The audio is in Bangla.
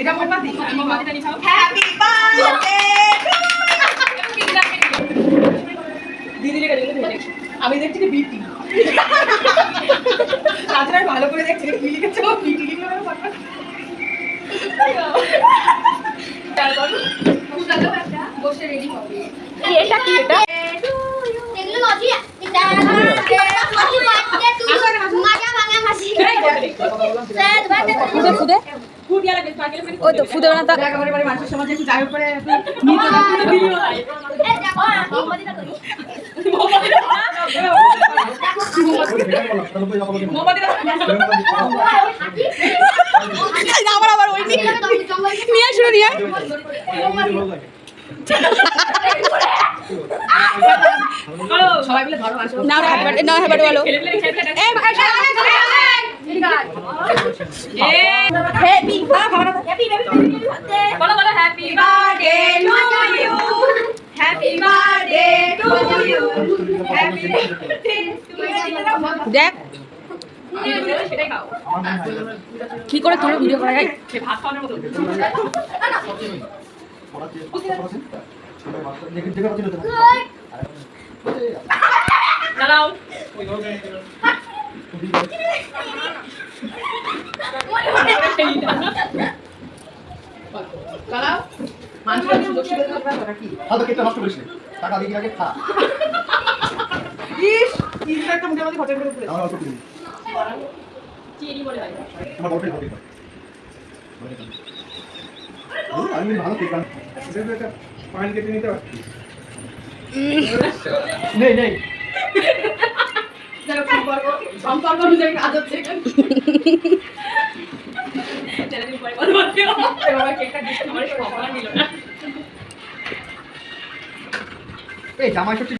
এটা মোমবাতি মোমবাতিটা নিয়ে যাও। হ্যাপি বার্থডে দিদি রেখে আমি দেখছি যে বিপি তাছাড়া ভালো করে দেখছি কি লিখেছো বিপি লিখে বসে রেডি হবে। এটা কি এটা এগুলো নজিয়া এটা মাসি বার্থডে টু মাজা ভাঙা মাসি স্যাড বার্থডে ফুদে ফুড ইয়ালা বেশ পাগলে মানে ওই তো ফুদে না তা একেবারে বাড়ি মানুষের সমাজে একটু যাই করে নিতে পুরো ভিডিও নাই এই দেখো মোমবাতিটা করি মোমবাতিটা আবার ওই নিয়ে শুরু নিয়ে সবাই মিলে ধরো আসো না হ্যাপি বার্থডে না হ্যাপি বার্থডে বলো এই হ্যাপি বার্থডে বলো বলো happy birthday to you happy birthday to you happy birthday to you দেখ সেটাই খাও কি করে তোর ভিডিও করা যায় সে ভাত খাওয়ানোর মতো দাঁড়াও দাঁড়াও মানুষের সুযোগ সুবিধা দরকার কি হয়তো কেটে নষ্ট করিস না টাকা দিয়ে আগে খা ইস ইসটা একটা মোটামুটি হোটেল করে ফেলেছে আমার অল্প কিনি চিনি বলে হয় আমার হোটেল হোটেল আমি ভালো ঠিক আছে এটা পয়েন্ট কেটে নিতে পারছি নেই নেই যারা সম্পর্ক অনুযায়ী কাজ হচ্ছে চ্যালেঞ্জিং করে বলবো বাবা কেকটা দিতে আমার সব অপমান নিল না এই জামাই সত্যি